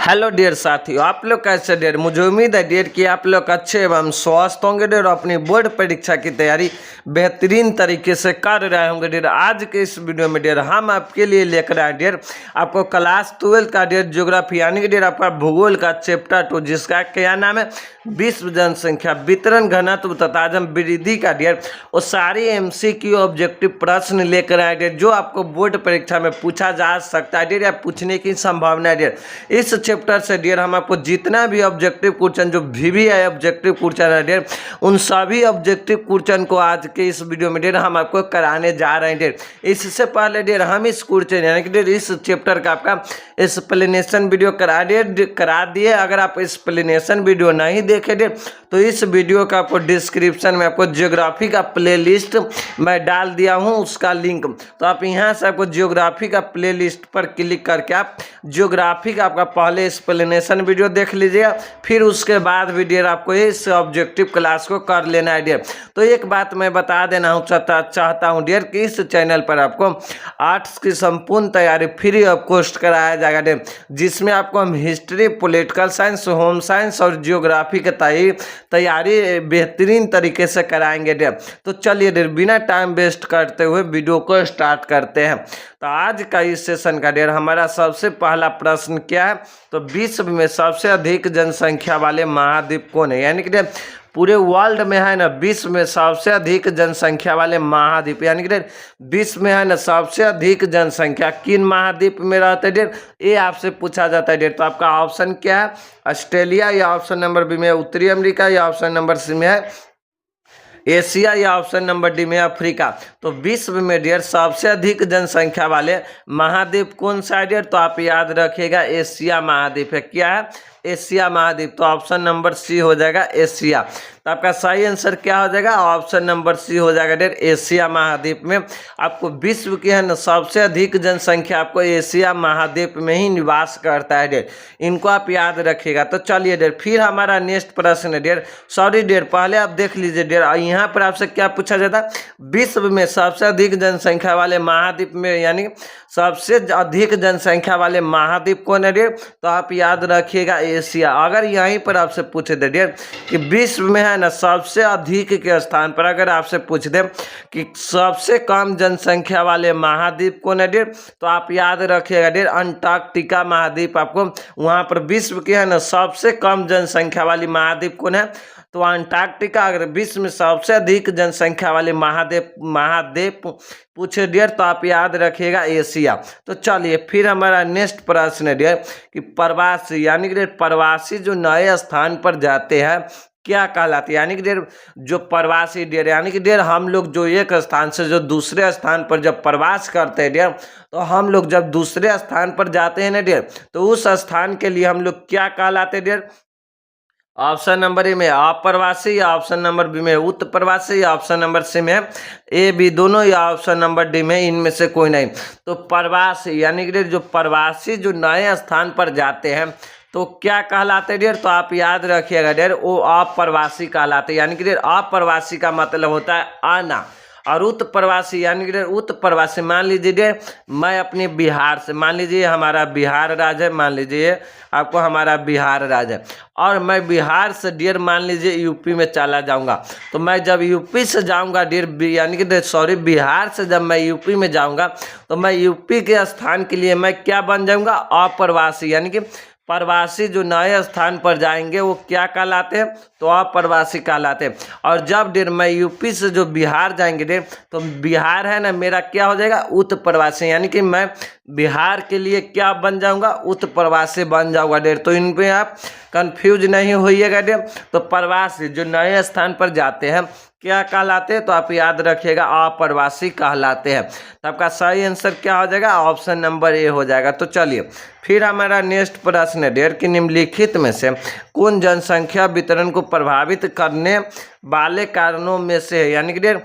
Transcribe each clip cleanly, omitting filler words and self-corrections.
Hello dear साथियों, आप लोग कैसे डियर। मुझे उम्मीद है डियर कि आप लोग अच्छे एवं स्वस्थ होंगे डियर, अपनी बोर्ड परीक्षा की तैयारी बेहतरीन तरीके से कर रहे होंगे डियर। आज के इस वीडियो में डियर हम आपके लिए लेकर आए डियर आपको क्लास 12 का डियर ज्योग्राफी यानी कि डियर आपका भूगोल का चैप्टर 2 जिसका क्या नाम है विश्व जनसंख्या वितरण घनत्व तथा जन वृद्धि का डियर वो सारी MCQ ऑब्जेक्टिव प्रश्न लेकर आए डियर जो आपको बोर्ड परीक्षा में पूछा जा सकता है डियर या पूछने की संभावना है डियर। इस चैप्टर से डियर हम आपको जितना भी ऑब्जेक्टिव क्वेश्चन जो VVI ऑब्जेक्टिव क्वेश्चन है डियर उन सभी ऑब्जेक्टिव क्वेश्चन को आज के इस वीडियो में डियर हम आपको कराने जा रहे हैं डियर। इससे पहले डियर हम इस क्वेश्चन यानी कि डियर इस चैप्टर का आपका एक्सप्लेनेशन वीडियो करा दिए। अगर आप एक्सप्लेनेशन वीडियो नहीं देखे डियर तो इस वीडियो का आपको डिस्क्रिप्शन में आपको ज्योग्राफी का प्लेलिस्ट मैं डाल दिया हूं उसका लिंक, तो आप यहां से आपको ज्योग्राफी का प्लेलिस्ट पर क्लिक करके आप ज्योग्राफी का आपका पहले एक्सप्लेनेशन वीडियो देख लीजिएगा, फिर उसके बाद भी डियर आपको इस ऑब्जेक्टिव क्लास को कर लेना है डियर। तो एक बात मैं बता देना चाहता हूं डियर कि इस चैनल पर आपको आर्ट्स की संपूर्ण तैयारी फ्री ऑफ कॉस्ट कराया जाएगा डियर, जिसमें आपको हम history, political science, home science और जियोग्राफी के तैयारी बेहतरीन तरीके से कराएंगे डियर। तो चलिए डियर बिना टाइम वेस्ट करते हुए वीडियो को स्टार्ट करते हैं। तो आज का इस सेशन का डियर हमारा सबसे पहला प्रश्न क्या है, तो विश्व में सबसे अधिक जनसंख्या वाले महाद्वीप कौन है, यानी कि पूरे वर्ल्ड में है ना विश्व में सबसे अधिक जनसंख्या वाले महाद्वीप यानी कि विश्व में है ना सबसे अधिक जनसंख्या किन महाद्वीप में रहते हैं डियर, ये आपसे पूछा जाता है डियर। तो आपका ऑप्शन क्या है, ऑस्ट्रेलिया या ऑप्शन नंबर बी में उत्तरी अमेरिका या ऑप्शन नंबर सी में है एशिया या ऑप्शन नंबर डी में अफ्रीका। तो विश्व में डियर सबसे अधिक जनसंख्या वाले महाद्वीप कौन सा है डियर, तो आप याद रखिएगा एशिया महाद्वीप है। क्या है, एशिया महाद्वीप। तो ऑप्शन नंबर सी हो जाएगा एशिया। तो आपका सही आंसर क्या हो जाएगा, ऑप्शन नंबर सी हो जाएगा डियर एशिया महाद्वीप में। आपको विश्व की है ना सबसे अधिक जनसंख्या आपको एशिया महाद्वीप में ही निवास करता है डियर, इनको आप याद रखिएगा। तो चलिए डियर फिर हमारा नेक्स्ट प्रश्न है डियर, सॉरी डियर पहले आप देख लीजिए डियर यहाँ पर आपसे क्या पूछा जाता है, विश्व में सबसे अधिक जनसंख्या वाले महाद्वीप में यानी सबसे अधिक जनसंख्या वाले महाद्वीप कौन है डियर, तो आप याद रखिएगा एशिया। अगर यहीं पर आपसे पूछे दे डियर कि विश्व में है ना सबसे अधिक के स्थान पर अगर आपसे पूछ दे कि सबसे कम जनसंख्या वाले महाद्वीप कौन है डियर, तो आप याद रखिएगा डियर अंटार्कटिका महाद्वीप। आपको वहां पर विश्व के है ना सबसे कम जनसंख्या वाली महाद्वीप कौन है, तो अंटार्कटिका। अगर विश्व में सबसे अधिक जनसंख्या वाले महाद्वीप पूछे डियर तो आप याद रखिएगा एशिया। तो चलिए फिर हमारा नेक्स्ट प्रश्न है डियर कि प्रवासी यानी कि प्रवासी जो नए स्थान पर जाते हैं क्या कहलाते हैं, यानी कि डियर जो प्रवासी डियर यानी कि डियर हम लोग जो एक स्थान से जो दूसरे स्थान पर जब प्रवास करते हैं डियर, तो हम लोग जब दूसरे स्थान पर जाते हैं ना डियर तो उस स्थान के लिए हम लोग क्या कहलाते हैं डियर, ऑप्शन नंबर ए में अप्रवासी या ऑप्शन नंबर बी में उत्प्रवासी या ऑप्शन नंबर सी में ए बी दोनों या ऑप्शन नंबर डी में इनमें से कोई नहीं। तो प्रवासी यानी कि जो प्रवासी जो नए स्थान पर जाते हैं तो क्या कहलाते हैं डियर, तो आप याद रखिएगा डियर वो अप्रवासी कहलाते हैं। यानी कि डियर अप्रवासी का मतलब होता है आना, और उत्प्रवासी यानी कि उत्प्रवासी मान लीजिए डियर मैं अपने बिहार से, मान लीजिए हमारा बिहार राज्य है, मान लीजिए आपको हमारा बिहार राज्य है और मैं बिहार से डियर मान लीजिए यूपी में चला जाऊंगा, तो मैं जब यूपी से जाऊंगा डियर यानी कि सॉरी बिहार से जब मैं यूपी में जाऊंगा तो मैं यूपी के स्थान के लिए मैं क्या बन जाऊंगा अप्रवासी। यानी कि प्रवासी जो नए स्थान पर जाएंगे वो क्या कहलाते हैं, तो अप्रवासी कहलाते हैं। और जब डियर मैं यूपी से जो बिहार जाएंगे डियर तो बिहार है ना मेरा क्या हो जाएगा उत्प्रवासी, यानी कि मैं बिहार के लिए क्या बन जाऊंगा उत्प्रवासी बन जाऊंगा डियर। तो इन पे आप कंफ्यूज नहीं होइएगा डियर। तो प्रवासी जो नए स्थान पर जाते हैं क्या कहलाते हैं, तो आप याद रखिएगा अप्रवासी कहलाते हैं। तो आपका सही आंसर क्या हो जाएगा, ऑप्शन नंबर ए हो जाएगा। तो चलिए फिर हमारा नेक्स्ट प्रश्न है डियर कि निम्नलिखित में से कौन जनसंख्या वितरण को प्रभावित करने वाले कारणों में से है, यानी कि डियर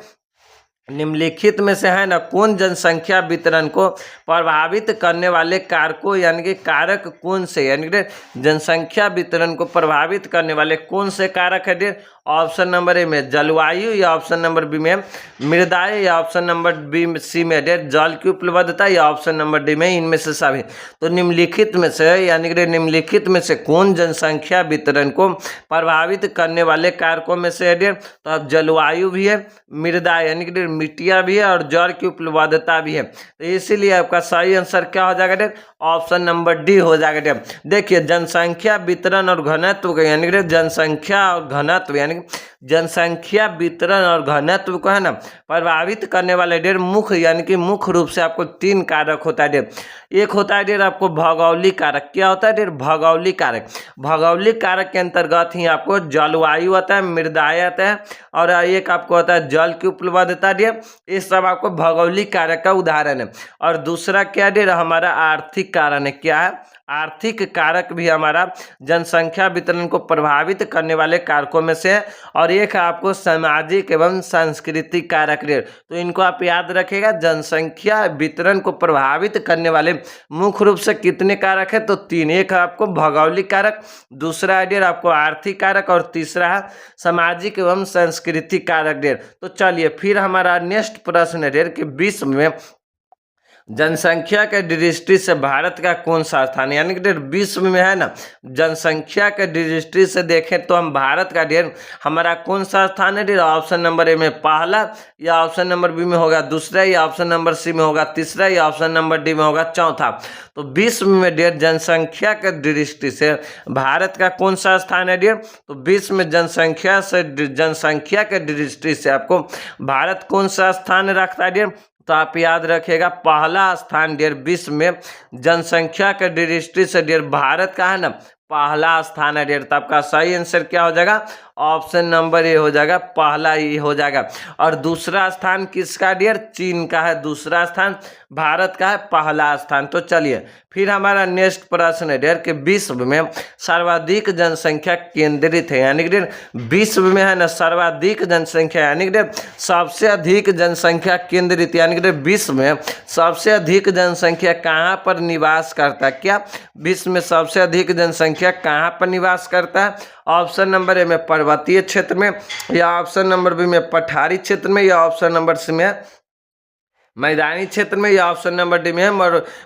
निम्नलिखित में से है ना कौन जनसंख्या वितरण को प्रभावित करने वाले कारकों यानी कि कारक कौन से, यानी कि जनसंख्या वितरण को प्रभावित करने वाले कौन से कारक है डियर, ऑप्शन नंबर ए में जलवायु, या ऑप्शन नंबर बी में मृदाएं, या ऑप्शन नंबर बी सी में डेर जल की उपलब्धता, या ऑप्शन नंबर डी में इनमें से सभी। तो निम्नलिखित में से यानी कि निम्नलिखित में से कौन जनसंख्या वितरण को प्रभावित करने वाले कारकों में से है डेर? तो अब जलवायु भी है, मृदा यानी कि मिट्टियाँ भी है, और जल की उपलब्धता भी है। तो इसीलिए आपका सही आंसर क्या हो जाएगा डेर? ऑप्शन नंबर डी हो जाएगा डेर। देखिए जनसंख्या वितरण और घनत्व यानी कि जनसंख्या और घनत्व यानी जनसंख्या वितरण और घनत्व को है ना प्रभावित करने वाले डेर मुख्य यानी कि मुख्य रूप से आपको 3 कारक होता है डेर। एक होता है डेर आपको भौगोलिक कारक। क्या होता है डेर? भौगोलिक कारक। भौगोलिक कारक के अंतर्गत ही आपको जलवायु आता है, मृदाएं आता है, और एक आपको होता है जल की उपलब्धता डेर। ये सब आपको भौगोलिक कारक का उदाहरण है। और दूसरा क्या डेर? हमारा आर्थिक कारण है। क्या है? आर्थिक कारक भी हमारा जनसंख्या वितरण को प्रभावित करने वाले कारकों में से है। और एक है आपको सामाजिक एवं सांस्कृतिक कारक डेर। तो इनको आप याद रखिएगा। जनसंख्या वितरण को प्रभावित करने वाले मुख्य रूप से कितने कारक है? तो 3। एक है आपको भौगोलिक कारक, दूसरा है डेर आपको आर्थिक कारक, और तीसरा है सामाजिक एवं सांस्कृतिक कारक डेर। तो चलिए फिर हमारा नेक्स्ट प्रश्न है डेर कि विश्व में जनसंख्या के दृष्टि से भारत का कौन सा स्थान है? यानी कि विश्व में है ना जनसंख्या के दृष्टि से देखें तो हम भारत का डेर हमारा कौन सा स्थान है डेर? ऑप्शन नंबर ए में पहला, या ऑप्शन नंबर बी में होगा दूसरा, या ऑप्शन नंबर सी में होगा तीसरा, या ऑप्शन नंबर डी में होगा चौथा। तो विश्व में डेर जनसंख्या के दृष्टि से भारत का कौन सा स्थान है डेर? तो विश्व में जनसंख्या के दृष्टि से आपको भारत कौन सा स्थान रखता है डेर? तो आप याद रखिएगा पहला स्थान डेर विश्व में जनसंख्या के दृष्टि से डेर भारत का है ना पहला स्थान है डेर। तो आपका सही आंसर क्या हो जाएगा? ऑप्शन नंबर ए हो जाएगा, पहला ही हो जाएगा। और दूसरा स्थान किसका डेर? चीन का है दूसरा स्थान, भारत का है पहला स्थान। तो चलिए फिर हमारा नेक्स्ट प्रश्न है डेर कि विश्व में सर्वाधिक जनसंख्या केंद्रित है। यानी कि विश्व में है ना सर्वाधिक जनसंख्या यानी कि सबसे अधिक जनसंख्या केंद्रित, यानी कि विश्व में सबसे अधिक जनसंख्या कहाँ पर निवास करता है? क्या विश्व में सबसे अधिक जनसंख्या कहाँ पर निवास करता है? ऑप्शन नंबर ए में पर्वतीय क्षेत्र में, या ऑप्शन नंबर बी में पठारी क्षेत्र में, या ऑप्शन नंबर सी में मैदानी क्षेत्र में, या ऑप्शन नंबर डी में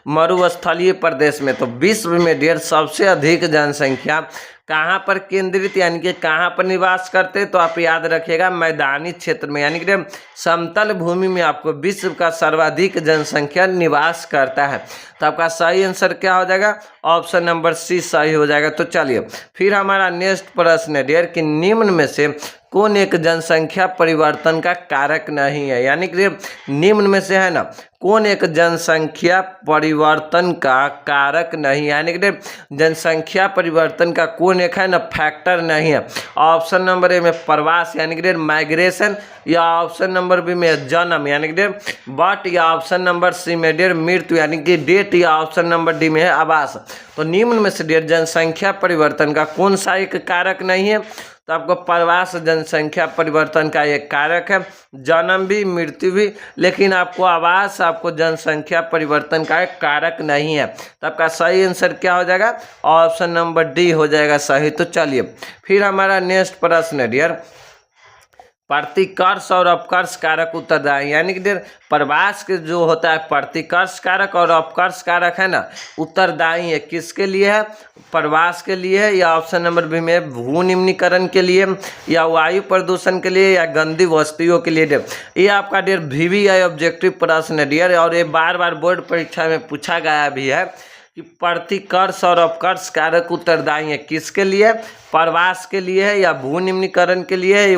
मरुस्थलीय प्रदेश में। तो विश्व में डेर सबसे अधिक जनसंख्या कहाँ पर केंद्रित यानी कि कहाँ पर निवास करते? तो आप याद रखिएगा मैदानी क्षेत्र में, यानी कि समतल भूमि में आपको विश्व का सर्वाधिक जनसंख्या निवास करता है। तो आपका सही आंसर क्या हो जाएगा? ऑप्शन नंबर सी सही हो जाएगा। तो चलिए फिर हमारा नेक्स्ट प्रश्न है डेर कि निम्न में से कौन एक जनसंख्या परिवर्तन का कारक नहीं है? यानी कि निम्न में से है ना कौन एक जनसंख्या परिवर्तन का कारक नहीं, यानी कि जनसंख्या परिवर्तन का कौन एक है ना फैक्टर नहीं है? ऑप्शन नंबर ए में प्रवास यानी कि माइग्रेशन, या ऑप्शन नंबर बी में जन्म यानी कि बर्थ, या ऑप्शन नंबर सी में डेर मृत्यु यानी कि डेथ, या ऑप्शन नंबर डी में है आवास। तो निम्न में से डेर जनसंख्या परिवर्तन का कौन सा एक कारक नहीं है? तो आपको प्रवास जनसंख्या परिवर्तन का एक कारक है, जन्म भी मृत्यु भी, लेकिन आपको आवास आपको जनसंख्या परिवर्तन का एक कारक नहीं है। तो आपका सही आंसर क्या हो जाएगा? ऑप्शन नंबर डी हो जाएगा सही। तो चलिए फिर हमारा नेक्स्ट प्रश्न है डियर प्रतिकर्ष और अपकर्ष कारक उत्तरदायी, यानी कि प्रवास के जो होता है प्रतिकर्ष कारक और अपकर्ष कारक है ना उत्तरदायी है किसके लिए है? प्रवास के लिए है, या ऑप्शन नंबर बी में भू निम्नीकरण के लिए, या वायु प्रदूषण के लिए, या गंदी वस्तुओं के लिए। ये आपका डेर VVI ऑब्जेक्टिव प्रश्न है डियर, और ये बार बार बोर्ड परीक्षा में पूछा गया भी है कि प्रतिकर्ष और अपकर्ष कारक उत्तरदायी है किसके लिए? प्रवास के लिए है, या भू निम्नीकरण के लिए है,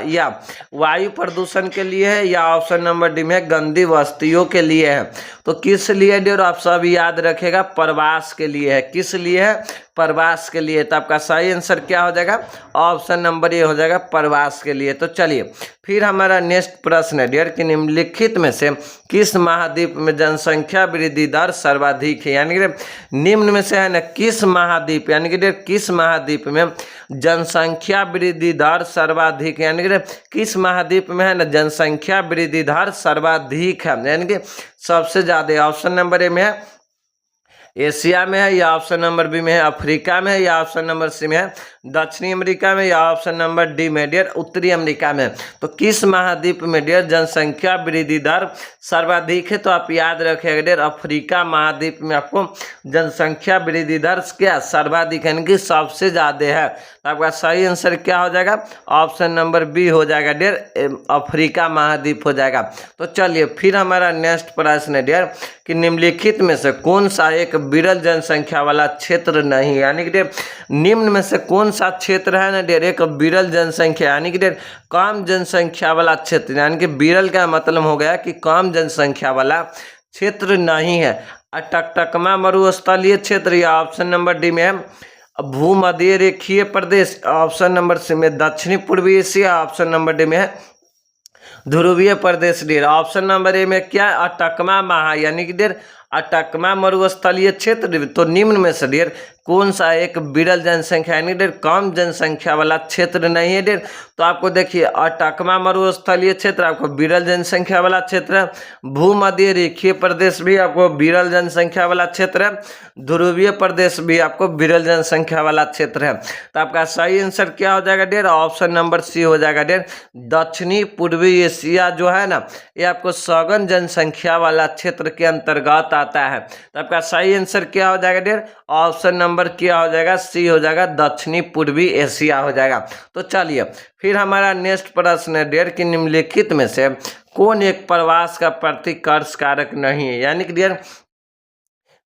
या वायु प्रदूषण के लिए है, या ऑप्शन नंबर डी में गंदी वस्तुओं के लिए है। तो किस लिए डियर आप सब याद रखेगा? प्रवास के लिए है। किस लिए है? प्रवास के लिए। तो आपका सही आंसर क्या हो जाएगा? ऑप्शन नंबर ए हो जाएगा, प्रवास के लिए। तो चलिए फिर हमारा नेक्स्ट प्रश्न है डियर कि निम्नलिखित में से किस महाद्वीप में जनसंख्या वृद्धि दर सर्वाधिक है? यानी कि निम्न में से है ना किस महाद्वीप, यानी कि किस महाद्वीप में जनसंख्या वृद्धि दर सर्वाधिक, यानी कि किस महाद्वीप में है ना जनसंख्या वृद्धि दर सर्वाधिक है, यानी कि सबसे ज्यादा। ऑप्शन नंबर ए में है एशिया में है या ऑप्शन नंबर बी में है अफ्रीका में है या ऑप्शन नंबर सी में है दक्षिणी अमेरिका में या ऑप्शन नंबर डी में डियर उत्तरी अमेरिका में। तो किस महाद्वीप में डियर जनसंख्या वृद्धि दर सर्वाधिक है? तो आप याद रखिएगा डियर अफ्रीका महाद्वीप में आपको जनसंख्या वृद्धि दर क्या सर्वाधिक यानी कि सबसे ज्यादा है। तो आपका सही आंसर क्या हो जाएगा? ऑप्शन नंबर बी हो जाएगा डियर अफ्रीका महाद्वीप हो जाएगा। तो चलिए फिर हमारा नेक्स्ट प्रश्न है डियर कि निम्नलिखित में से कौन सा एक विरल जनसंख्या वाला क्षेत्र नहीं है, यानी कि डियर निम्न में से कौन सा क्षेत्र है ना डियर एक विरल जनसंख्या यानी कि डियर कम जनसंख्या वाला क्षेत्र, यानी कि विरल का मतलब हो गया कि कम जनसंख्या वाला क्षेत्र नहीं है। अटकटकमा मरुस्थलीय क्षेत्र या ऑप्शन नंबर डी में है भूमध्य रेखीय प्रदेश, ऑप्शन नंबर सी में दक्षिणी पूर्वी एशिया, ऑप्शन नंबर डी में है ध्रुवीय प्रदेश डियर। ऑप्शन नंबर ए में क्या अटकमा महा यानी कि डियर अटकमा मरुस्थलीय क्षेत्र। तो निम्न में से डियर कौन सा एक विरल जनसंख्या यानी डियर कम जनसंख्या वाला क्षेत्र नहीं है डियर। तो आपको देखिए अटकमा मरुस्थलीय क्षेत्र आपको विरल जनसंख्या वाला क्षेत्र है, भूमध्य रेखीय प्रदेश भी आपको विरल जनसंख्या वाला क्षेत्र है, ध्रुवीय प्रदेश भी आपको विरल जनसंख्या वाला क्षेत्र है। तो आपका सही आंसर क्या हो जाएगा डियर? ऑप्शन नंबर सी हो जाएगा डियर दक्षिणी पूर्वी एशिया जो है ना ये आपको सघन जनसंख्या वाला क्षेत्र के अंतर्गत आता है। तो आपका सही आंसर क्या हो जाएगा डियर? ऑप्शन नंबर क्या हो जाएगा? सी हो जाएगा दक्षिणी पूर्वी एशिया हो जाएगा। तो चलिए फिर हमारा नेक्स्ट प्रश्न है डियर कि निम्नलिखित में से कौन एक प्रवास का प्रतिकर्ष कारक नहीं है, यानी कि डियर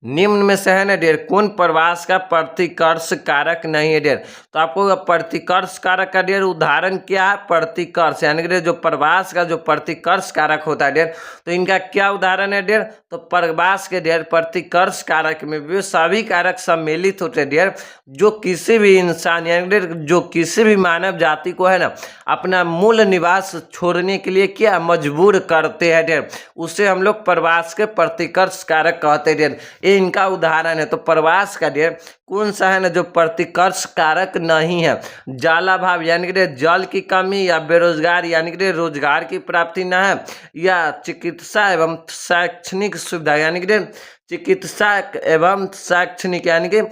निम्न में से है ना डियर कौन प्रवास का प्रतिकर्ष कारक नहीं है डियर। तो आपको प्रतिकर्ष कारक का डियर उदाहरण क्या है? प्रतिकर्ष यानी कि जो प्रवास का जो प्रतिकर्ष कारक होता है डियर तो इनका क्या उदाहरण है डियर? तो प्रवास के डियर प्रतिकर्ष कारक में भी सभी कारक सम्मिलित होते हैं डियर जो किसी भी इंसान यानी डियर जो किसी भी मानव जाति को है ना अपना मूल निवास छोड़ने के लिए क्या मजबूर करते हैं डियर उसे हम लोग प्रवास के प्रतिकर्ष कारक कहते हैं डियर। इनका उदाहरण है। तो प्रवास का डियर कौन सा है ना जो प्रतिकर्ष कारक नहीं है? जलाभाव यानी कि जल की कमी या बेरोजगार यानी कि रोजगार की प्राप्ति न है या चिकित्सा एवं शैक्षणिक सुविधा यानी कि चिकित्सा एवं शैक्षणिक यानी कि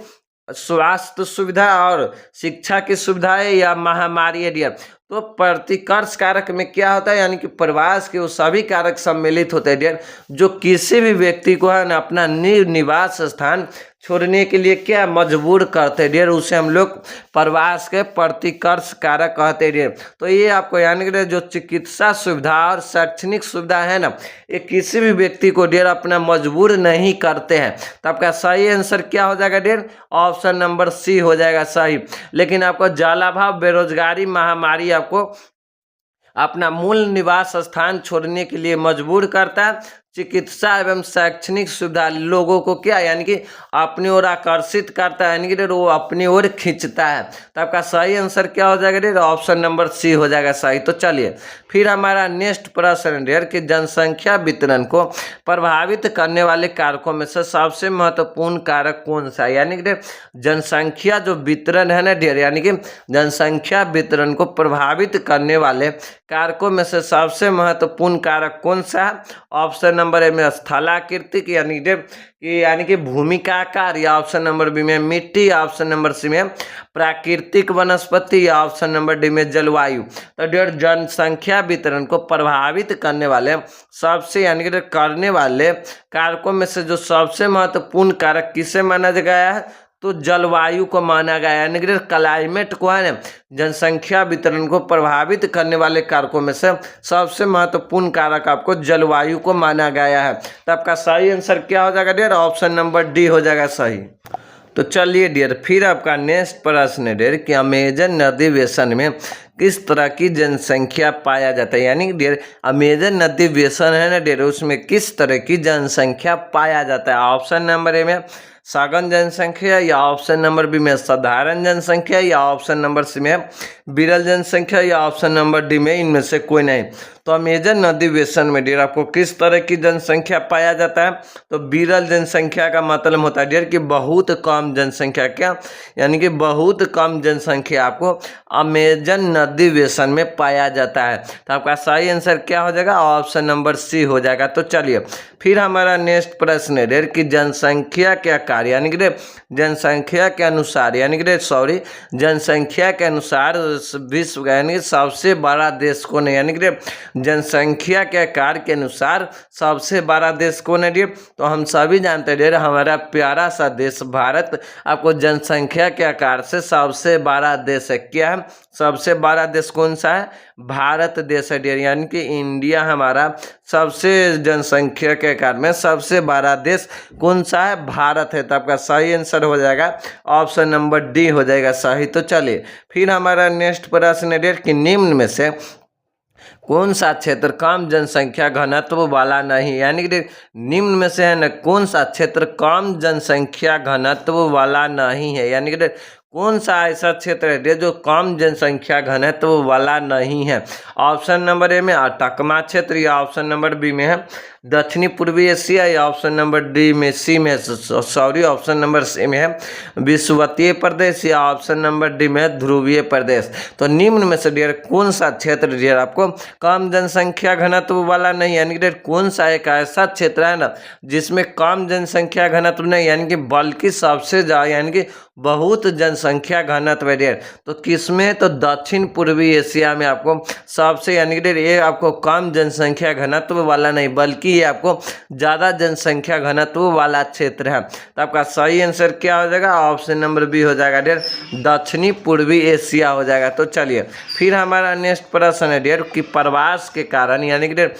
स्वास्थ्य सुविधा और शिक्षा की सुविधाएं या महामारी है डियर। तो प्रतिकर्ष कारक में क्या होता है यानी कि प्रवास के वो सभी कारक सम्मिलित होते हैं डियर जो किसी भी व्यक्ति को है ना अपना निवास स्थान छोड़ने के लिए क्या मजबूर करते हैं डियर उसे हम लोग प्रवास के प्रतिकर्ष कारक कहते हैं डियर। तो ये आपको यानी कि जो चिकित्सा सुविधा और शैक्षणिक सुविधा है ना ये किसी भी व्यक्ति को डियर अपना मजबूर नहीं करते हैं। तो आपका सही आंसर क्या हो जाएगा डियर? ऑप्शन नंबर सी हो जाएगा सही। लेकिन आपको जलाभाव बेरोजगारी महामारी आपको अपना मूल निवास स्थान छोड़ने के लिए मजबूर करता है। चिकित्सा एवं शैक्षणिक सुविधा लोगों को क्या यानी कि अपनी ओर आकर्षित करता है यानी कि वो अपनी ओर खींचता है। तो आपका सही आंसर क्या हो जाएगा डियर? ऑप्शन नंबर सी हो जाएगा सही। तो चलिए फिर हमारा नेक्स्ट प्रश्न डियर कि जनसंख्या वितरण को प्रभावित करने वाले कारकों में से सबसे महत्वपूर्ण कारक कौन सा है? यानी कि जनसंख्या जो वितरण है ना डियर यानी कि जनसंख्या वितरण को प्रभावित करने वाले कारकों में से सबसे महत्वपूर्ण कारक कौन सा है? ऑप्शन नंबर ए में स्थलाकृतिक यानी कि भूमि का आकार या ऑप्शन नंबर बी में मिट्टी, ऑप्शन नंबर सी में प्राकृतिक वनस्पति या ऑप्शन नंबर डी में जलवायु। तो डियर जनसंख्या वितरण को प्रभावित करने वाले सबसे यानी कि करने वाले कारकों में से जो सबसे महत्वपूर्ण कारक किसे माना गया है? तो जलवायु को माना गया यानी कि क्लाइमेट को है ना जनसंख्या वितरण को प्रभावित करने वाले कारकों में से सबसे महत्वपूर्ण कारक आपको जलवायु को माना गया है। तो आपका सही आंसर क्या हो जाएगा डियर? ऑप्शन नंबर डी हो जाएगा सही। तो चलिए डियर फिर आपका नेक्स्ट प्रश्न है डियर कि अमेजन नदी बेसन में किस तरह की जनसंख्या पाया जाता है? यानी कि डियर अमेजन नदी बेसन है ना डियर उसमें किस तरह की जनसंख्या पाया जाता है? ऑप्शन नंबर ए में सघन जनसंख्या या ऑप्शन नंबर बी में साधारण जनसंख्या या ऑप्शन नंबर सी में विरल जनसंख्या या ऑप्शन नंबर डी में इनमें से कोई नहीं। तो अमेजन नदी बेसिन में डियर आपको किस तरह की जनसंख्या पाया जाता है? तो विरल जनसंख्या का मतलब होता है डियर कि बहुत कम जनसंख्या, क्या यानी कि बहुत कम जनसंख्या आपको अमेजन नदी बेसिन में पाया जाता है। तो आपका सही आंसर क्या हो जाएगा? ऑप्शन नंबर सी हो जाएगा। तो चलिए फिर हमारा नेक्स्ट प्रश्न है डियर कि जनसंख्या के आकार यानी कि जनसंख्या के अनुसार यानी कि सॉरी जनसंख्या के अनुसार विश्व का यानी कि सबसे बड़ा देश कौन है? यानी कि जनसंख्या के आकार के अनुसार सबसे बड़ा देश कौन है डियर? तो हम सभी जानते हैं डियर हमारा प्यारा सा देश भारत आपको जनसंख्या के आकार से सबसे बड़ा देश है। क्या है? सबसे बड़ा देश कौन सा है? भारत देश है डियर, यानी कि इंडिया हमारा सबसे जनसंख्या के आकार में सबसे बड़ा देश कौन सा है? भारत है। तो आपका सही आंसर हो जाएगा ऑप्शन नंबर डी हो जाएगा सही। तो चलिए फिर हमारा नेक्स्ट प्रश्न है डियर कि निम्न में से कौन सा क्षेत्र कम जनसंख्या घनत्व वाला नहीं? यानी कि निम्न में से है ना कौन सा क्षेत्र कम जनसंख्या घनत्व वाला नहीं है? यानी कि कौन सा ऐसा क्षेत्र है जो कम जनसंख्या घनत्व वाला नहीं है? ऑप्शन नंबर ए में अटकमा क्षेत्र, या ऑप्शन नंबर बी में है दक्षिणी पूर्वी एशिया, या ऑप्शन नंबर डी में सी में सॉरी ऑप्शन नंबर सी में है विषुवतीय प्रदेश, या ऑप्शन नंबर डी में ध्रुवीय प्रदेश। तो निम्न में से डियर कौन सा क्षेत्र डियर आपको कम जनसंख्या घनत्व वाला नहीं? यानी कि डियर कौन सा एक ऐसा क्षेत्र है ना जिसमें कम जनसंख्या घनत्व नहीं यानी कि बल्कि सबसे ज्यादा यानी कि बहुत जनसंख्या घनत्व है डियर। तो किसमें? तो दक्षिण पूर्वी एशिया में आपको सबसे यानी कि डियर ये आपको कम जनसंख्या घनत्व वाला नहीं बल्कि ये आपको ज़्यादा जनसंख्या घनत्व वाला क्षेत्र है। तो आपका सही आंसर क्या हो जाएगा? ऑप्शन नंबर बी हो जाएगा डियर दक्षिणी पूर्वी एशिया हो जाएगा। तो चलिए फिर हमारा नेक्स्ट प्रश्न है डियर कि प्रवास के कारण यानी कि डियर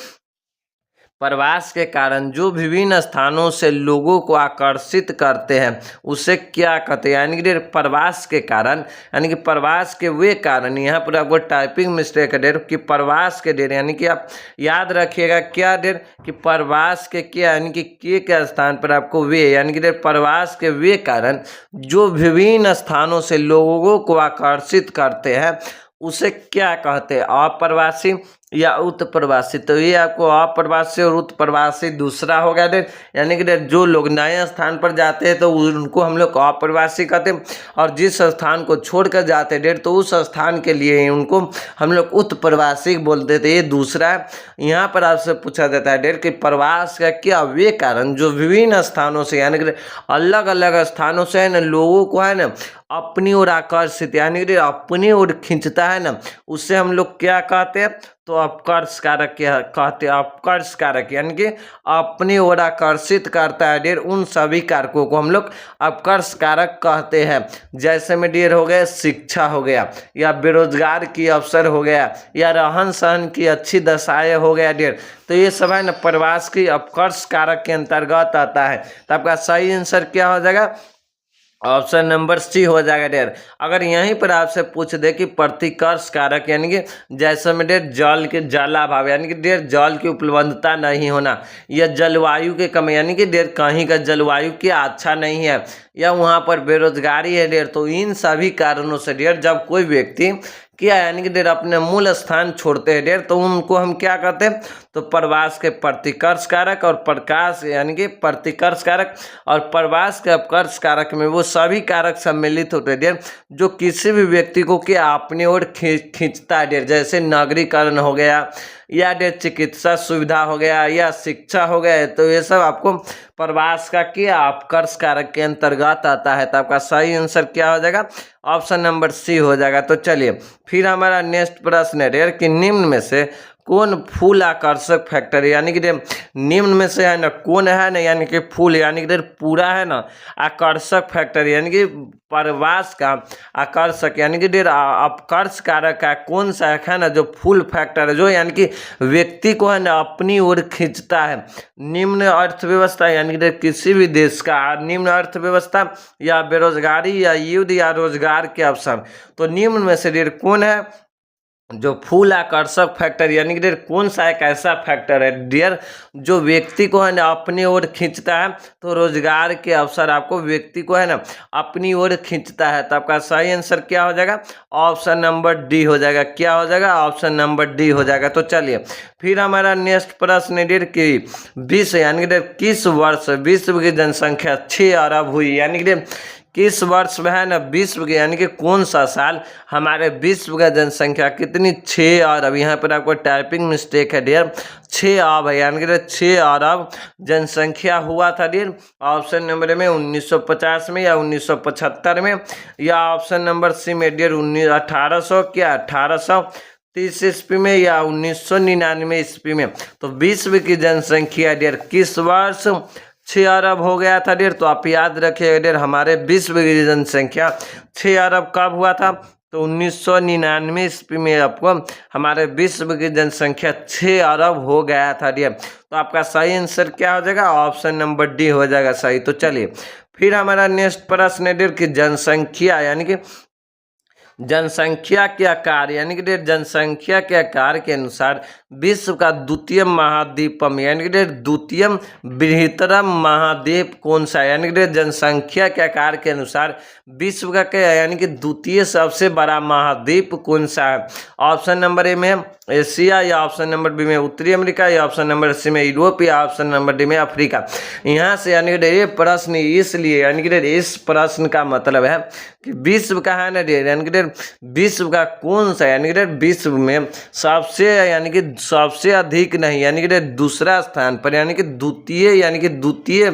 प्रवास के कारण जो विभिन्न स्थानों से लोगों को आकर्षित करते हैं उसे क्या कहते हैं? यानी कि प्रवास के कारण यानी कि प्रवास के वे कारण, यहाँ पर आपको टाइपिंग मिस्टेक है डेर कि प्रवास के डेर यानी कि आप याद रखिएगा क्या डेर कि प्रवास के क्या यानी कि के स्थान पर आपको वे यानी कि डेर प्रवास के वे कारण जो विभिन्न स्थानों से लोगों को आकर्षित करते हैं उसे क्या कहते हैं? अप्रवासी या उत्प्रवासी। तो ये आपको अप्रवासी और उत्प्रवासी दूसरा हो गया डेर यानी कि जो लोग नए स्थान पर जाते हैं तो उनको हम लोग अप्रवासी कहते हैं, और जिस स्थान को छोड़कर जाते हैं डेर तो उस स्थान के लिए उनको हम लोग उत्प्रवासी बोलते थे। ये दूसरा है। यहाँ पर आपसे पूछा जाता है डेर कि प्रवास का क्या वे कारण जो विभिन्न स्थानों से यानी कि अलग अलग स्थानों से है ना लोगों को है ना अपनी ओर आकर्षित यानी कि अपनी ओर खींचता है ना उससे हम लोग क्या कहते हैं? तो अपकर्ष कारक क्या कहते हैं? अपकर्ष कारक यानी कि अपनी ओर आकर्षित करता है डेर उन सभी कारकों को हम लोग अपकर्ष कारक कहते हैं। जैसे में डेर हो गया शिक्षा हो गया, या बेरोजगार की अवसर हो गया, या रहन सहन की अच्छी दशाएं हो गया डेर। तो ये सब है ना प्रवास की अपकर्ष कारक के अंतर्गत आता है। तो आपका सही आंसर क्या हो जाएगा? ऑप्शन नंबर सी हो जाएगा डेर। अगर यहीं पर आपसे पूछ दे कि प्रतिकर्ष कारक यानी कि जैसे में डेर जल के जलाभाव यानी कि डेर जल की उपलब्धता नहीं होना, या जलवायु के कमी यानी कि डेर कहीं का जलवायु क्या अच्छा नहीं है, या वहाँ पर बेरोजगारी है डेर। तो इन सभी कारणों से डेर जब कोई व्यक्ति क्या यानी कि डेर अपने मूल स्थान छोड़ते हैं डेर तो उनको हम क्या कहते हैं? तो प्रवास के प्रतिकर्ष कारक और प्रकाश यानी कि प्रतिकर्ष कारक और प्रवास के अपकर्ष कारक में वो सभी कारक सम्मिलित होते हैं डेर जो किसी भी व्यक्ति को क्या अपनी ओर खींचता है डेर। जैसे नागरीकरण हो गया, या डेर चिकित्सा सुविधा हो गया, या शिक्षा हो गया। तो ये सब आपको प्रवास का क्या अपकर्ष कारक के अंतर्गत आता है। तो आपका सही आंसर क्या हो जाएगा? ऑप्शन नंबर सी हो जाएगा। तो चलिए फिर हमारा नेक्स्ट प्रश्न है डेर कि निम्न में से कौन फूल आकर्षक फैक्टर यानी कि निम्न में से है ना कौन है ना यानी कि फूल यानी कि पूरा है ना आकर्षक फैक्टर यानी कि प्रवास का आकर्षक यानी कि डेर अपकर्ष कारक का कौन सा है ना जो फूल फैक्टर है जो यानी कि व्यक्ति को है ना अपनी ओर खींचता है? निम्न अर्थव्यवस्था यानी कि किसी भी देश का निम्न अर्थव्यवस्था, या बेरोजगारी, या युद्ध, या रोजगार के अवसर। तो निम्न में से डेर कौन है जो फूल आकर्षक फैक्टर यानी कि डियर कौन सा एक ऐसा फैक्टर है डियर जो व्यक्ति को है ना अपनी ओर खींचता है। तो रोजगार के अवसर आपको व्यक्ति को है ना अपनी ओर खींचता है। तो आपका सही आंसर क्या हो जाएगा? ऑप्शन नंबर डी हो जाएगा। क्या हो जाएगा? ऑप्शन नंबर डी हो जाएगा। तो चलिए फिर हमारा नेक्स्ट प्रश्न डियर की विश्व यानी कि डियर किस वर्ष विश्व की जनसंख्या 6 अरब हुई? यानी कि डियर किस वर्ष में है ना विश्व के यानी कि कौन सा साल हमारे विश्व का जनसंख्या कितनी 6 अरब, यहाँ पर आपको टाइपिंग मिस्टेक है डियर, 6 अरब है यानी कि 6 अरब जनसंख्या हुआ था डियर। ऑप्शन नंबर में 1950 में या 1975 में, या ऑप्शन नंबर सी में डियर 1800 क्या 1830 ईस्वी में, या 1999 ईस्वी में। तो विश्व की जनसंख्या डियर किस वर्ष 6 अरब हो गया था डियर? तो आप याद रखिएगा डियर हमारे विश्व की जनसंख्या 6 अरब कब हुआ था? तो 1999 ईस्वी में आपको हमारे विश्व की जनसंख्या 6 अरब हो गया था डियर। तो आपका सही आंसर क्या हो जाएगा? ऑप्शन नंबर डी हो जाएगा सही। तो चलिए फिर हमारा नेक्स्ट प्रश्न है डियर की जनसंख्या यानी कि जनसंख्या के आकार यानी कि जनसंख्या के आकार के अनुसार विश्व का द्वितीय महाद्वीपम यानी कि द्वितीय बृहत्तम महाद्वीप कौन सा है? यानी कि जनसंख्या के आकार के अनुसार विश्व का क्या यानी कि द्वितीय सबसे बड़ा महाद्वीप कौन सा है? ऑप्शन नंबर ए में एशिया, या ऑप्शन नंबर बी में उत्तरी अमेरिका, या ऑप्शन नंबर सी में यूरोप, या ऑप्शन नंबर डी में अफ्रीका। यहाँ से यानी कि ये प्रश्न इसलिए यानी कि इस प्रश्न का मतलब है कि विश्व का है ना यानी कि विश्व का कौन सा यानी कि विश्व में सबसे यानी कि सबसे अधिक नहीं यानी कि दूसरा स्थान पर यानी कि द्वितीय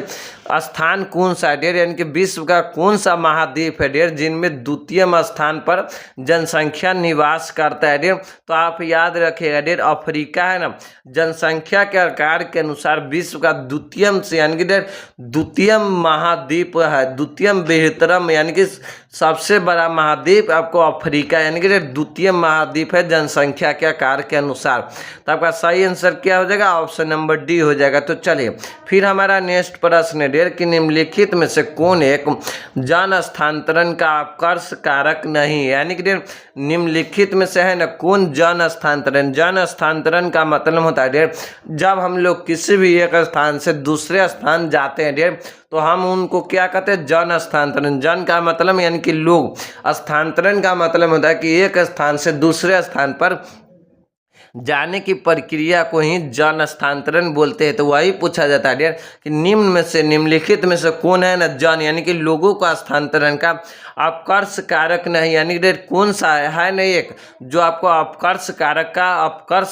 स्थान कौन सा है डियर? यानी कि विश्व का कौन सा महाद्वीप है डियर जिनमें द्वितीय स्थान पर जनसंख्या निवास करता है डियर? तो आप याद रखिएगा डियर अफ्रीका है ना जनसंख्या के आकार के अनुसार विश्व का द्वितीय से यानी कि द्वितीय महाद्वीप है, द्वितीय बृहत्तम यानी कि सबसे बड़ा महाद्वीप आपको अफ्रीका यानी कि द्वितीय महाद्वीप है जनसंख्या के आकार के अनुसार। तो आपका सही आंसर क्या हो जाएगा? ऑप्शन नंबर डी हो जाएगा। तो चलिए फिर हमारा नेक्स्ट प्रश्न है डियर कि निम्नलिखित में से कौन एक जन स्थानांतरण का अपकर्ष कारक नहीं है? यानी कि निम्नलिखित में से है ना कौन जन स्थानांतरण का मतलब होता है डियर जब हम लोग किसी भी एक स्थान से दूसरे स्थान जाते हैं डियर तो हम उनको क्या कहते हैं? जन स्थानांतरण। जन का मतलब यानी कि लोग, स्थानांतरण का मतलब होता है कि एक स्थान से दूसरे स्थान पर जाने की प्रक्रिया को ही जन स्थानांतरण बोलते हैं। तो वही पूछा जाता है डियर कि निम्नलिखित में से कौन है ना जन यानी कि लोगों का स्थानांतरण का अपकर्ष कारक नहीं यानी कि कौन सा है नहीं एक जो आपको अपकर्ष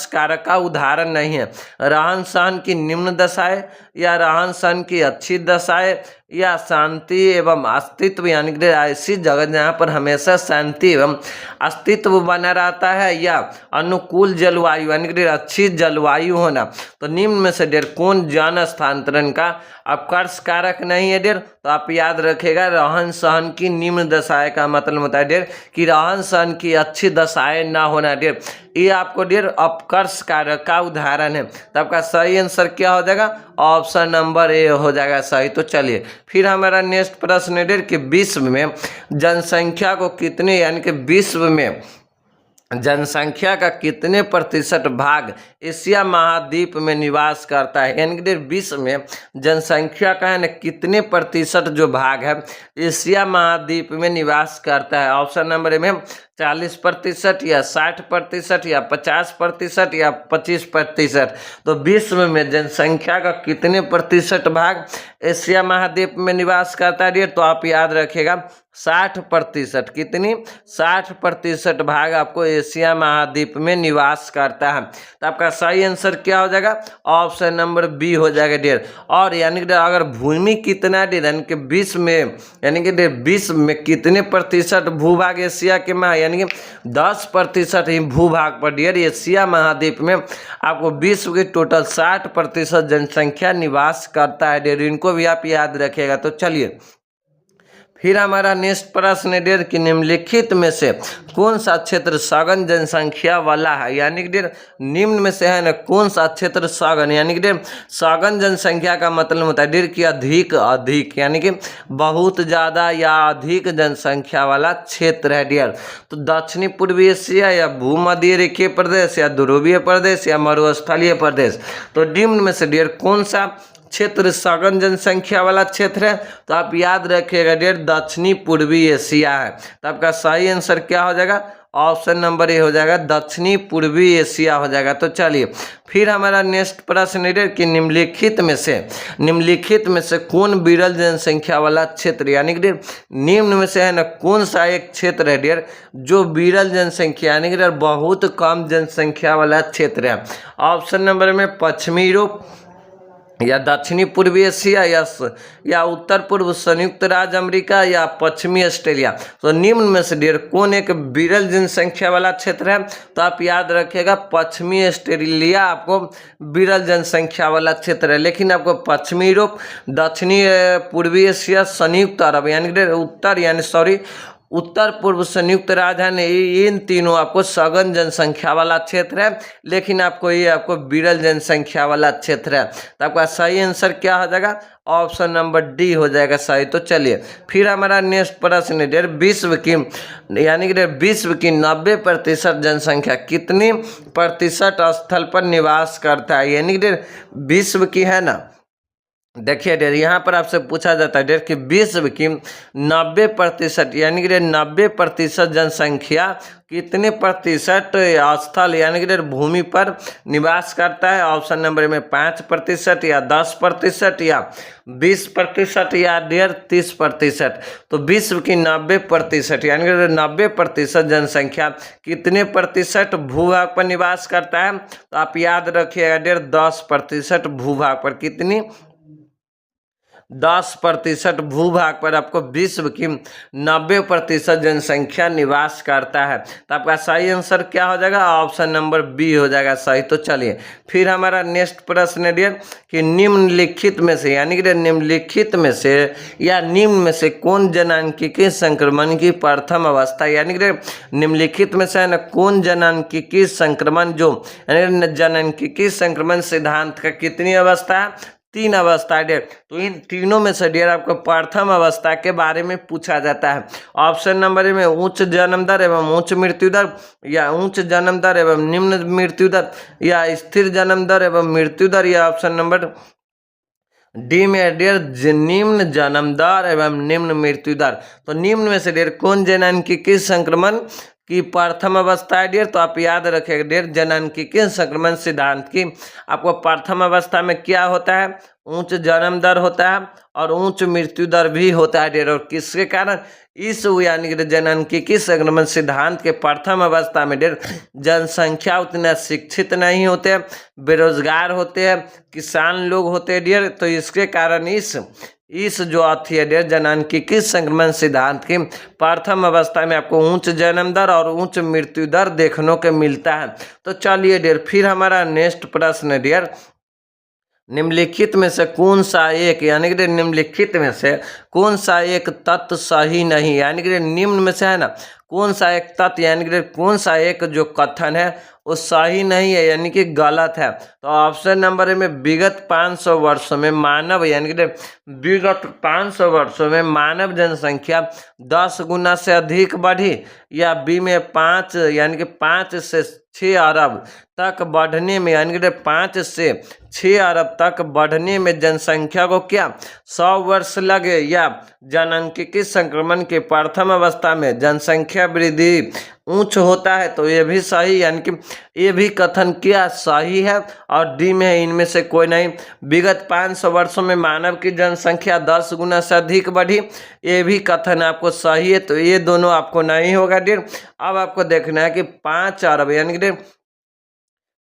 कारक का उदाहरण नहीं है? रहन सहन की निम्न दशाएं, या रहन सहन की अच्छी दशाएं, या शांति एवं अस्तित्व यानी कि ऐसी जगह जहाँ पर हमेशा शांति एवं अस्तित्व बना रहता है, या अनुकूल जलवायु यानी कि अच्छी जलवायु होना। तो निम्न में से डियर कौन जन स्थानांतरण का अपकर्ष कारक नहीं है डियर? तो आप याद रखेगा रहन सहन की निम्न दशाएं का मतलब होता है डियर कि रहन सहन की अच्छी दशाएं ना होना डियर, ये आपको डियर अपकर्ष कारक का उदाहरण है। तो आपका सही आंसर क्या हो जाएगा? ऑप्शन नंबर ए हो जाएगा सही। तो चलिए फिर हमारा नेक्स्ट प्रश्न है डियर कि विश्व में जनसंख्या को कितने यानी कि विश्व में जनसंख्या का कितने प्रतिशत भाग एशिया महाद्वीप में निवास करता है? यानी कि विश्व में जनसंख्या का है ना कितने प्रतिशत जो भाग है एशिया महाद्वीप में निवास करता है? ऑप्शन नंबर में 40% या 60% या 50% या 25%। तो विश्व में जनसंख्या का कितने प्रतिशत भाग एशिया महाद्वीप में निवास करता है? तो आप याद रखिएगा 60%। कितनी? 60% भाग आपको एशिया महाद्वीप में निवास करता है। तो आपका सही आंसर क्या हो जाएगा? ऑप्शन नंबर बी हो जाएगा डियर। और यानी कि अगर भूमि कितना डियर यानी कि विश्व में यानी कि विश्व में कितने प्रतिशत भूभाग एशिया के में यानी कि 10% ही भूभाग पर डियर एशिया महाद्वीप में आपको विश्व की टोटल 60% जनसंख्या निवास करता है डियर। इनको भी आप याद रखिएगा। तो चलिए फिर हमारा नेक्स्ट प्रश्न है डियर कि निम्नलिखित में से कौन सा क्षेत्र सघन जनसंख्या वाला है, यानी कि डियर निम्न में से है ना कौन सा क्षेत्र सघन, यानी कि डियर सघन जनसंख्या का मतलब होता है डियर कि अधिक अधिक, यानी कि बहुत ज़्यादा या अधिक जनसंख्या वाला क्षेत्र है डियर। तो दक्षिणी पूर्वी एशिया या भूमध्य रेखीय प्रदेश या ध्रुवीय प्रदेश या मरुस्थलीय प्रदेश। तो निम्न में से डियर कौन सा क्षेत्र सघन जनसंख्या वाला क्षेत्र है, तो आप याद रखिएगा डियर दक्षिणी पूर्वी एशिया है। तो आपका सही आंसर क्या हो जाएगा, ऑप्शन नंबर ए हो जाएगा, दक्षिणी पूर्वी एशिया हो जाएगा। तो चलिए फिर हमारा नेक्स्ट प्रश्न है कि निम्नलिखित में से कौन विरल जनसंख्या वाला क्षेत्र, यानी कि डियर निम्न में से है ना कौन सा एक क्षेत्र है डियर जो विरल जनसंख्या यानी कि डियर बहुत कम जनसंख्या वाला क्षेत्र है। ऑप्शन नंबर में पश्चिमी यूरोप या दक्षिणी पूर्वी एशिया या उत्तर पूर्व संयुक्त राज्य अमेरिका या पश्चिमी ऑस्ट्रेलिया। तो निम्न में से डियर कौन एक विरल जनसंख्या वाला क्षेत्र है, तो आप याद रखिएगा पश्चिमी ऑस्ट्रेलिया आपको विरल जनसंख्या वाला क्षेत्र है। लेकिन आपको पश्चिमी यूरोप, दक्षिणी पूर्वी एशिया, संयुक्त अरब उत्तर पूर्व संयुक्त राज्य है, इन तीनों आपको सघन जनसंख्या वाला क्षेत्र है, लेकिन आपको विरल जनसंख्या वाला क्षेत्र है। तो आपका सही आंसर क्या हो जाएगा, ऑप्शन नंबर डी हो जाएगा सही। तो चलिए फिर हमारा नेक्स्ट प्रश्न है डियर विश्व की 90% जनसंख्या कितनी प्रतिशत स्थल पर निवास करता है, यानी कि विश्व की है ना, देखिए डियर यहाँ पर आपसे पूछा जाता है डियर कि विश्व की 90% यानी कि 90% जनसंख्या कितने प्रतिशत स्थल यानी कि भूमि पर निवास करता है। ऑप्शन नंबर में 5% या 10% या 20% या डियर 30%। तो विश्व की 90% यानी कि 90% जनसंख्या कितने प्रतिशत भूभाग पर निवास करता है, तो आप याद रखिएगा डियर 10% भूभाग पर, कितनी 10% भूभाग पर आपको विश्व की 90% जनसंख्या निवास करता है। तो आपका सही आंसर क्या हो जाएगा, ऑप्शन नंबर बी हो जाएगा सही। तो चलिए फिर हमारा नेक्स्ट प्रश्न है डियर कि निम्नलिखित में से यानी कि निम्नलिखित में से या निम्न में से कौन जननांकिकी संक्रमण की प्रथम अवस्था, यानी कि निम्नलिखित में से है ना कौन जननांकिकी संक्रमण जो यानी जननांकिकी संक्रमण सिद्धांत का कितनी अवस्था है, 3 अवस्था डियर। तो इन तीनों में से डियर आपको प्रथम अवस्था के बारे में पूछा जाता है। ऑप्शन नंबर में उच्च जन्म दर एवं उच्च मृत्यु दर या उच्च जन्म दर एवं निम्न मृत्यु दर या स्थिर जन्म दर एवं मृत्यु दर या ऑप्शन नंबर डी में डियर निम्न जन्म दर एवं निम्न मृत्यु दर। तो निम्न में से डियर कौन जननांकिकी संक्रमण की प्रथम अवस्था है डियर, तो आप याद रखिएगा डियर जननांकिकी संक्रमण सिद्धांत की आपको प्रथम अवस्था में क्या होता है, उच्च जन्म दर होता है और उच्च मृत्यु दर भी होता है डियर। और किसके कारण, इस यानी कि जननांकिकी संक्रमण सिद्धांत के प्रथम अवस्था में डियर जनसंख्या उतना शिक्षित नहीं होते, बेरोजगार होते हैं, किसान लोग होते हैं डियर। तो इसके कारण इस जो अथी है डियर जननांकिकी संक्रमण सिद्धांत की प्रथम अवस्था में आपको उच्च जन्म दर और उच्च मृत्यु दर देखने को मिलता है। तो चलिए डियर फिर हमारा नेक्स्ट प्रश्न है डियर निम्नलिखित में से कौन सा एक यानी कि निम्नलिखित में से कौन सा एक तत्व सही नहीं, यानी कि निम्न में से है ना कौन सा एक तत्व यानी कि कौन सा एक जो कथन है वो सही नहीं है यानी कि गलत है। तो ऑप्शन नंबर में विगत 500 वर्षों में मानव यानी कि विगत 500 वर्षों में मानव जनसंख्या 10 गुना से अधिक बढ़ी, या बी में 5 यानी कि 5 से 6 अरब तक बढ़ने में यानी कि 5 से 6 अरब तक बढ़ने में जनसंख्या को क्या 100 वर्ष लगे, या जननांकिकी संक्रमण के प्रथम अवस्था में जनसंख्या वृद्धि उच्च होता है। तो ये भी सही यानी कि ये भी कथन क्या सही है, और डी में है इनमें से कोई नहीं। विगत 500 वर्षों में मानव की जनसंख्या 10 गुना से अधिक बढ़ी, ये भी कथन आपको सही है। तो ये दोनों आपको नहीं होगा डियर। अब आपको देखना है कि 5 अरब यानी कि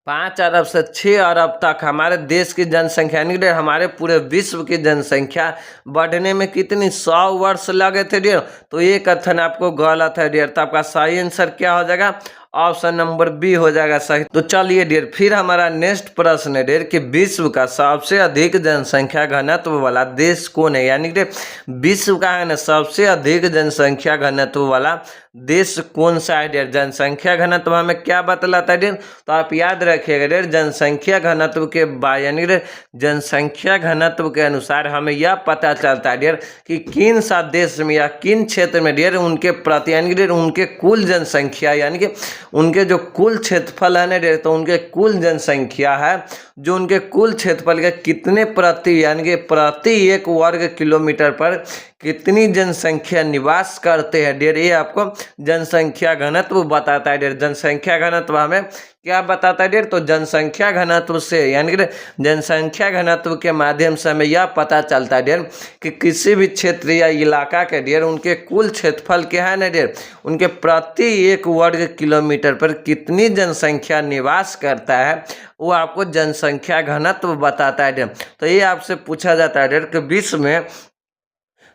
5 अरब से 6 अरब तक हमारे देश की जनसंख्या यानी कि हमारे पूरे विश्व की जनसंख्या बढ़ने में कितनी 100 वर्ष लगे थे डियर। तो ये कथन आपको गलत है डियर। तो आपका सही आंसर क्या हो जाएगा, ऑप्शन नंबर बी हो जाएगा सही। तो चलिए डियर फिर हमारा नेक्स्ट प्रश्न है डियर कि विश्व का सबसे अधिक जनसंख्या घनत्व वाला देश कौन है, यानी कि विश्व का है ना सबसे अधिक जनसंख्या घनत्व वाला देश कौन सा है डियर। जनसंख्या घनत्व हमें क्या बतलाता है डियर, तो आप याद रखिएगा डियर जनसंख्या घनत्व के यानी कि जनसंख्या घनत्व के अनुसार हमें यह पता चलता है डियर कि किन सा देश में या किन क्षेत्र में डियर उनके प्रति यानी कि उनके कुल जनसंख्या यानी कि उनके जो कुल क्षेत्रफल है ना डियर, तो उनके कुल जनसंख्या है जो उनके कुल क्षेत्रफल के कितने प्रति यानी कि प्रति 1 वर्ग किलोमीटर पर कितनी जनसंख्या निवास करते हैं डियर, ये आपको जनसंख्या घनत्व बताता है डियर। जनसंख्या घनत्व हमें क्या बताता है डियर, तो जनसंख्या घनत्व से यानी कि जनसंख्या घनत्व के माध्यम से हमें यह पता चलता है डियर कि किसी भी क्षेत्र या इलाका के डियर उनके कुल क्षेत्रफल क्या है ना डियर, उनके प्रति 1 वर्ग किलोमीटर पर कितनी जनसंख्या निवास करता है वो आपको जनसंख्या घनत्व बताता है डियर। तो ये आपसे पूछा जाता है डियर कि विश्व में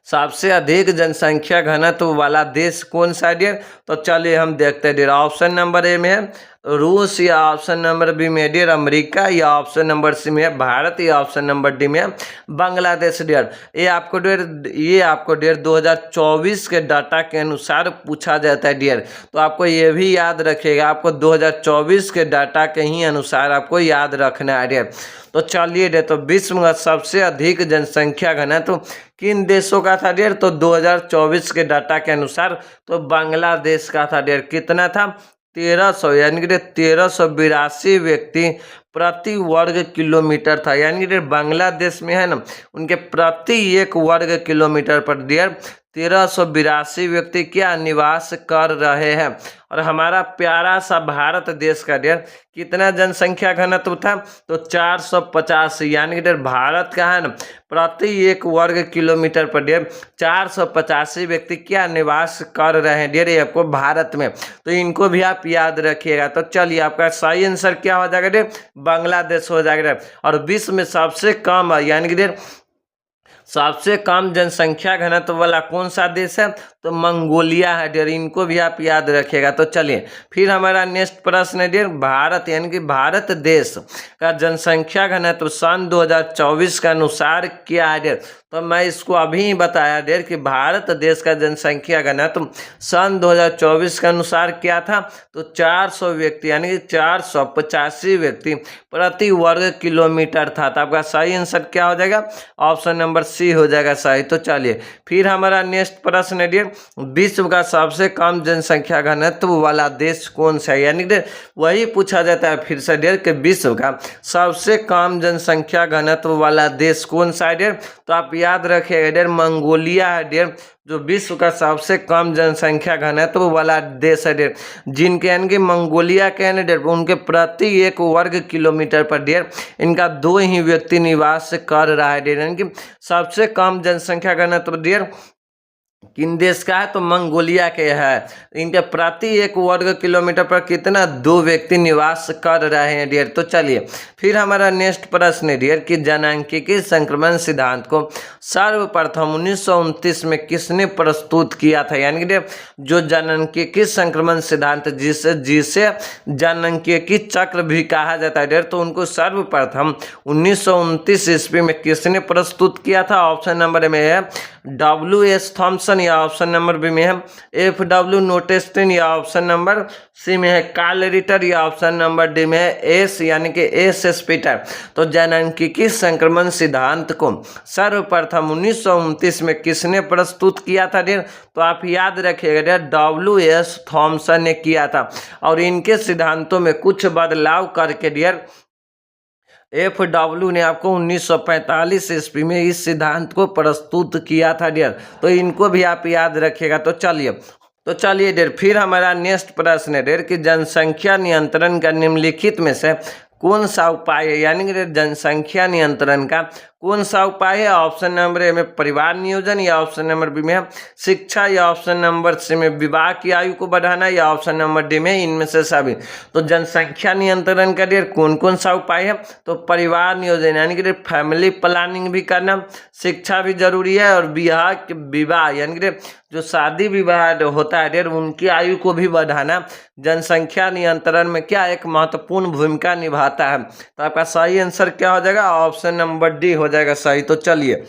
सबसे अधिक जनसंख्या घनत्व वाला देश कौन सा है डियर, तो चलिए हम देखते हैं डियर। ऑप्शन नंबर ए में है रूस, या ऑप्शन नंबर बी में डियर अमेरिका, या ऑप्शन नंबर सी में है भारत, या ऑप्शन नंबर डी में है बांग्लादेश डियर। ये आपको डियर 2024 के डाटा के अनुसार पूछा जाता है डियर। तो आपको ये भी याद रखिएगा, आपको 2024 के डाटा के ही अनुसार आपको याद रखना है डियर। तो चलिए डियर तो विश्व में सबसे अधिक जनसंख्या घनत्व किन देशों का था डियर, तो 2024 के डाटा के अनुसार तो बांग्लादेश का था डियर। कितना था 1300 यानी कि 1382 व्यक्ति प्रति वर्ग किलोमीटर था, यानी कि बांग्लादेश में है ना उनके प्रति 1 वर्ग किलोमीटर पर डियर 1382 व्यक्ति क्या निवास कर रहे हैं। और हमारा प्यारा सा भारत देश का डियर कितना जनसंख्या घनत्व था, तो 450 यानी कि भारत का है ना प्रति 1 वर्ग किलोमीटर पर डियर 485 व्यक्ति क्या निवास कर रहे हैं डियर ये आपको भारत में। तो इनको भी आप याद रखिएगा। तो चलिए आपका सही आंसर क्या हो जाएगा डियर, बांग्लादेश हो जाएगा। और विश्व में सबसे कम यानी कि डियर सबसे कम जनसंख्या घनत्व वाला कौन सा देश है, तो मंगोलिया है डियर। इनको भी आप याद रखिएगा। तो चलिए फिर हमारा नेक्स्ट प्रश्न है डियर भारत यानी कि भारत देश का जनसंख्या घनत्व सन 2024 के अनुसार क्या है डियर। तो मैं इसको अभी ही बताया डियर कि भारत देश का जनसंख्या घनत्व सन 2024 के अनुसार क्या था, तो 400 व्यक्ति यानी कि 485 व्यक्ति प्रति वर्ग किलोमीटर था। तो आपका सही आंसर क्या हो जाएगा, ऑप्शन नंबर सी हो जाएगा सही। तो चलिए फिर हमारा नेक्स्ट प्रश्न है डियर विश्व का सबसे कम जनसंख्या घनत्व वाला देश कौन सा है, यानी कि वही पूछा जाता है फिर से डियर कि विश्व का सबसे कम जनसंख्या घनत्व वाला देश कौन सा है डियर। तो आप याद रखिएगा डियर मंगोलिया है डियर जो विश्व का सबसे कम जनसंख्या घनत्व वाला देश है डियर, जिनके यानी कि मंगोलिया के है डियर उनके प्रति 1 वर्ग किलोमीटर पर डियर इनका 2 ही व्यक्ति निवास कर रहा है डियर, यानी कि सबसे कम जनसंख्या घनत्व डियर किन देश का है, तो मंगोलिया के है। इनके प्रति 1 वर्ग किलोमीटर पर कितना 2 व्यक्ति निवास कर रहे हैं डियर। तो चलिए फिर हमारा नेक्स्ट प्रश्न है डियर कि जनसांख्यिकी संक्रमण सिद्धांत को सर्वप्रथम 1929 में किसने प्रस्तुत किया था, यानी कि जो जनसांख्यिकी संक्रमण सिद्धांत जिसे जनसांख्यिकी चक्र भी कहा जाता है डियर, तो उनको सर्वप्रथम 1929 ईस्वी में किसने प्रस्तुत किया था। ऑप्शन नंबर में है W.S. थॉम्सन, या ऑप्शन नंबर बी में है F.W. नोटेस्टिन, या ऑप्शन नंबर सी में है कार्ल रिटर, या ऑप्शन नंबर डी में है एस यानी कि एस पीटर। तो जनसांख्यिकी संक्रमण सिद्धांत को सर्वप्रथम 1929 में किसने प्रस्तुत किया था डियर, तो आप याद रखिएगा डियर W.S. थॉम्सन ने किया था। और इनके सिद्धांतों में कुछ बदलाव करके डियर F.W. ने आपको 1945 ईस्वी में इस सिद्धांत को प्रस्तुत किया था डियर। तो इनको भी आप याद रखिएगा। तो चलिए डियर फिर हमारा नेक्स्ट प्रश्न है डियर कि जनसंख्या नियंत्रण का निम्नलिखित में से कौन सा उपाय है, यानी कि जनसंख्या नियंत्रण का कौन सा उपाय है? ऑप्शन नंबर ए में परिवार नियोजन, या ऑप्शन नंबर बी में है शिक्षा, या ऑप्शन नंबर सी में विवाह की आयु को बढ़ाना, या ऑप्शन नंबर डी में इनमें से सभी। तो जनसंख्या नियंत्रण का डियर कौन कौन सा उपाय है? तो परिवार नियोजन यानी कि फैमिली प्लानिंग भी करना, शिक्षा भी जरूरी है, और विवाह यानी कि जो शादी विवाह होता है डियर उनकी आयु को भी बढ़ाना जनसंख्या नियंत्रण में क्या एक महत्वपूर्ण भूमिका निभाता है। तो आपका सही आंसर क्या हो जाएगा? ऑप्शन नंबर डी हो जाएगा सही। तो चलिए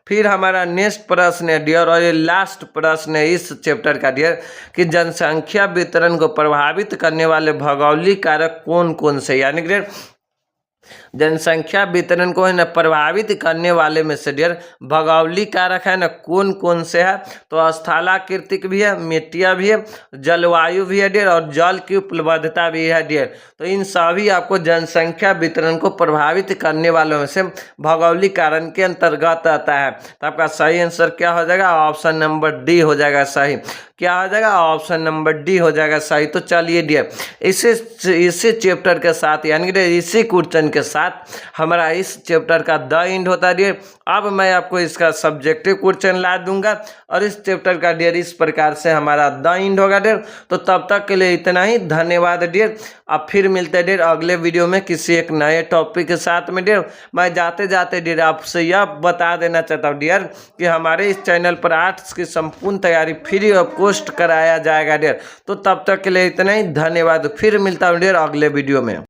फिर हमारा नेक्स्ट प्रश्न है डियर, और ये लास्ट प्रश्न है इस चैप्टर का डियर, कि जनसंख्या वितरण को प्रभावित करने वाले भौगोलिक कारक कौन कौन से, यानी कि जनसंख्या वितरण को है ना प्रभावित करने वाले में से डियर भौगोलिक कारक है ना कौन कौन से है? तो स्थलाकृतिक भी है, मिट्टियाँ भी है, जलवायु भी है डियर, और जल की उपलब्धता भी है डियर। तो इन सभी आपको जनसंख्या वितरण को प्रभावित करने वालों में से भौगोलिक कारण के अंतर्गत आता है। तो आपका सही आंसर क्या हो जाएगा? ऑप्शन नंबर डी हो जाएगा सही। क्या हो जाएगा? ऑप्शन नंबर डी हो जाएगा सही। तो चलिए डियर इसी चैप्टर के साथ यानी कि इसी क्वेश्चन के साथ हमारा इस चैप्टर का द एंड होता है डियर। अब मैं आपको इसका सब्जेक्टिव क्वेश्चन ला दूंगा और इस चैप्टर का डियर इस प्रकार से हमारा द एंड होगा डियर। तो तब तक के लिए इतना ही, धन्यवाद डियर। अब फिर मिलते हैं डियर अगले वीडियो में किसी एक नए टॉपिक के साथ में डियर। मैं जाते जाते डियर आपसे यह बता देना चाहता हूँ डियर कि हमारे इस चैनल पर आर्ट्स की संपूर्ण तैयारी फ्री ऑफ कॉस्ट कराया जाएगा डियर। तो तब तक के लिए इतना ही, धन्यवाद। फिर मिलता हूँ डियर अगले वीडियो में।